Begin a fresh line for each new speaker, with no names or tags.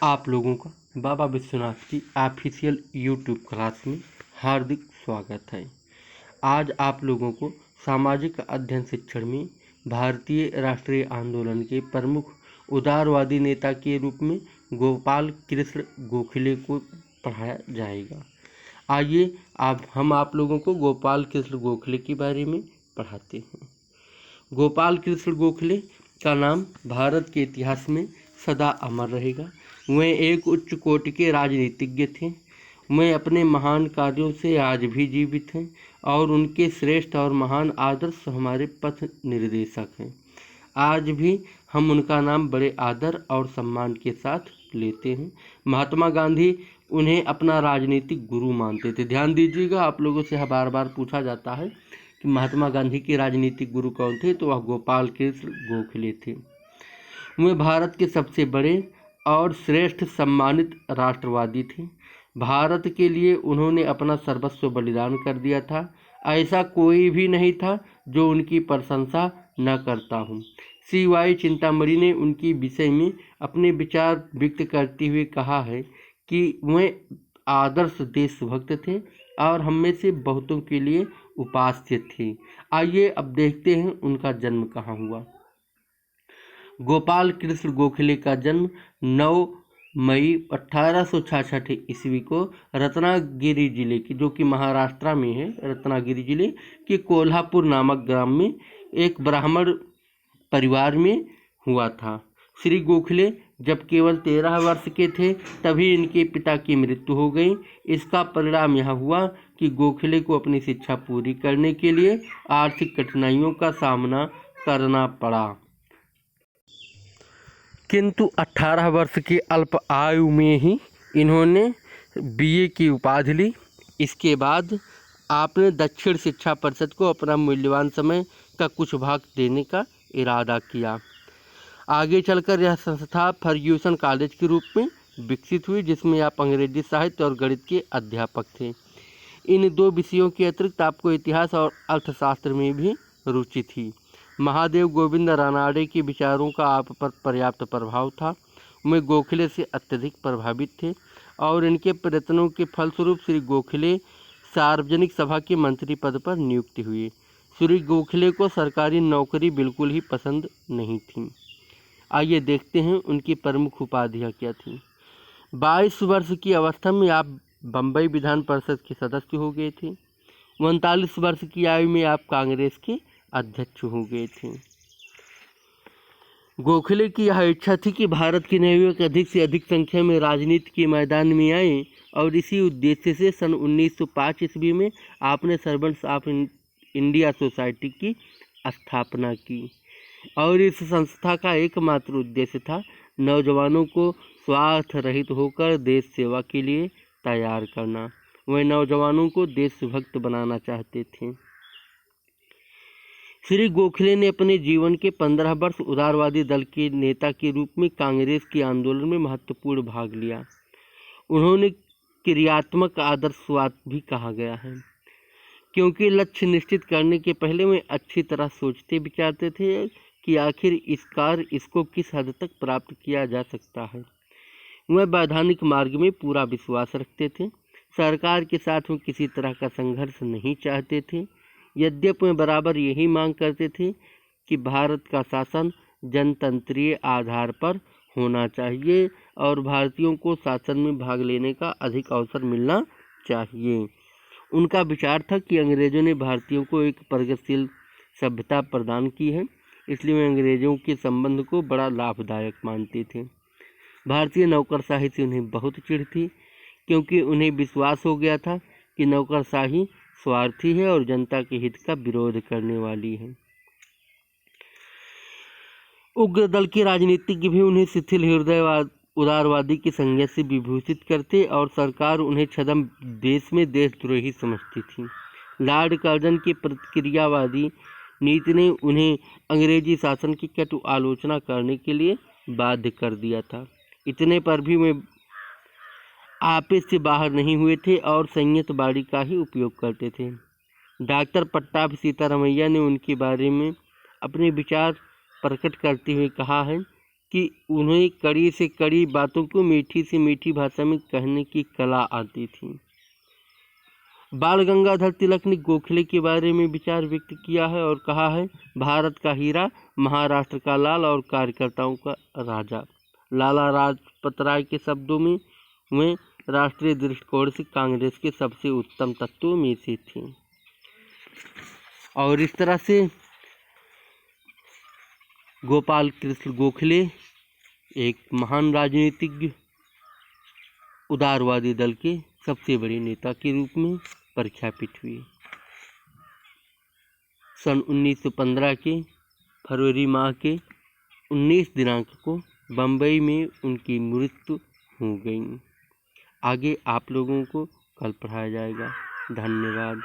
आप लोगों का बाबा विश्वनाथ की ऑफिशियल यूट्यूब क्लास में हार्दिक स्वागत है। आज आप लोगों को सामाजिक अध्ययन शिक्षण में भारतीय राष्ट्रीय आंदोलन के प्रमुख उदारवादी नेता के रूप में गोपाल कृष्ण गोखले को पढ़ाया जाएगा। आइए हम आप लोगों को गोपाल कृष्ण गोखले के बारे में पढ़ाते हैं। गोपाल कृष्ण गोखले का नाम भारत के इतिहास में सदा अमर रहेगा। वे एक उच्च कोटि के राजनीतिज्ञ थे। वे अपने महान कार्यों से आज भी जीवित हैं और उनके श्रेष्ठ और महान आदर्श हमारे पथ निर्देशक हैं। आज भी हम उनका नाम बड़े आदर और सम्मान के साथ लेते हैं। महात्मा गांधी उन्हें अपना राजनीतिक गुरु मानते थे। ध्यान दीजिएगा, आप लोगों से बार बार पूछा जाता है कि महात्मा गांधी के राजनीतिक गुरु कौन थे, तो वह गोपाल कृष्ण गोखले थे। वे भारत के सबसे बड़े और श्रेष्ठ सम्मानित राष्ट्रवादी थे। भारत के लिए उन्होंने अपना सर्वस्व बलिदान कर दिया था। ऐसा कोई भी नहीं था जो उनकी प्रशंसा न करता हो। CY चिंतामणि ने उनके विषय में अपने विचार व्यक्त करते हुए कहा है कि वे आदर्श देशभक्त थे और हम में से बहुतों के लिए उपास्य थे। आइए अब देखते हैं उनका जन्म कहाँ हुआ। गोपाल कृष्ण गोखले का जन्म 9 मई 1866 ईस्वी को रत्नागिरी जिले की, जो कि महाराष्ट्र में है, रत्नागिरी जिले के कोल्हापुर नामक ग्राम में एक ब्राह्मण परिवार में हुआ था। श्री गोखले जब केवल 13 वर्ष के थे तभी इनके पिता की मृत्यु हो गई। इसका परिणाम यह हुआ कि गोखले को अपनी शिक्षा पूरी करने के लिए आर्थिक कठिनाइयों का सामना करना पड़ा, किंतु 18 वर्ष की अल्प आयु में ही इन्होंने BA की उपाधि ली। इसके बाद आपने दक्षिण शिक्षा परिषद को अपना मूल्यवान समय का कुछ भाग देने का इरादा किया। आगे चलकर यह संस्था फर्ग्यूसन कॉलेज के रूप में विकसित हुई, जिसमें आप अंग्रेजी साहित्य और गणित के अध्यापक थे। इन दो विषयों के अतिरिक्त आपको इतिहास और अर्थशास्त्र में भी रुचि थी। महादेव गोविंद रानाडे के विचारों का आप पर पर्याप्त प्रभाव था। वे गोखले से अत्यधिक प्रभावित थे और इनके प्रयत्नों के फलस्वरूप श्री गोखले सार्वजनिक सभा के मंत्री पद पर नियुक्त हुए। श्री गोखले को सरकारी नौकरी बिल्कुल ही पसंद नहीं थी। आइए देखते हैं उनकी प्रमुख उपाधियाँ क्या थीं। 22 वर्ष की अवस्था में आप बम्बई विधान परिषद के सदस्य हो गए थे। 39 वर्ष की आयु में आप कांग्रेस के अध्यक्ष हो गए थे। गोखले की यह इच्छा थी कि भारत के नवयुवक अधिक से अधिक संख्या में राजनीति के मैदान में आए और इसी उद्देश्य से सन 1905 ईस्वी में आपने सर्वेंट्स ऑफ इंडिया सोसाइटी की स्थापना की और इस संस्था का एकमात्र उद्देश्य था नौजवानों को स्वार्थ रहित होकर देश सेवा के लिए तैयार करना। वह नौजवानों को देशभक्त बनाना चाहते थे। श्री गोखले ने अपने जीवन के 15 वर्ष उदारवादी दल के नेता के रूप में कांग्रेस के आंदोलन में महत्वपूर्ण भाग लिया। उन्होंने क्रियात्मक आदर्शवाद भी कहा गया है, क्योंकि लक्ष्य निश्चित करने के पहले वे अच्छी तरह सोचते विचारते थे कि आखिर इसको किस हद तक प्राप्त किया जा सकता है। वह वैधानिक मार्ग में पूरा विश्वास रखते थे। सरकार के साथ वे किसी तरह का संघर्ष नहीं चाहते थे। यद्यपि वे बराबर यही मांग करते थे कि भारत का शासन जनतंत्रीय आधार पर होना चाहिए और भारतीयों को शासन में भाग लेने का अधिक अवसर मिलना चाहिए। उनका विचार था कि अंग्रेजों ने भारतीयों को एक प्रगतिशील सभ्यता प्रदान की है, इसलिए वे अंग्रेजों के संबंध को बड़ा लाभदायक मानते थे। भारतीय नौकरशाही से उन्हें बहुत चिढ़ थी, क्योंकि उन्हें विश्वास हो गया था कि नौकरशाही स्वार्थी है और जनता के हित का विरोध करने वाली है। उग्र दल के राजनीतिज्ञ भी उन्हें शिथिल हृदय उदारवादी की संज्ञा से विभूषित करते और सरकार उन्हें छद्म देश में देशद्रोही समझती थी। लॉर्ड कर्जन की प्रतिक्रियावादी नीति ने उन्हें अंग्रेजी शासन की कटु आलोचना करने के लिए बाध्य कर दिया था। इतने पर भी वे आपे से बाहर नहीं हुए थे और संयतवादी का ही उपयोग करते थे। डॉक्टर पट्टाभी सीतारामैया ने उनके बारे में अपने विचार प्रकट करते हुए कहा है कि उन्हें कड़ी से कड़ी बातों को मीठी से मीठी भाषा में कहने की कला आती थी। बाल गंगाधर तिलक ने गोखले के बारे में विचार व्यक्त किया है और कहा है, भारत का हीरा, महाराष्ट्र का लाल और कार्यकर्ताओं का राजा। लाला लाजपत राय के शब्दों में वे राष्ट्रीय दृष्टिकोण से कांग्रेस के सबसे उत्तम तत्वों में से थे। और इस तरह से गोपाल कृष्ण गोखले एक महान राजनीतिज्ञ, उदारवादी दल के सबसे बड़े नेता के रूप में प्रख्यापित हुए। सन 1915 के फरवरी माह के 19 दिनांक को बम्बई में उनकी मृत्यु हो गई। आगे आप लोगों को कल पढ़ाया जाएगा। धन्यवाद।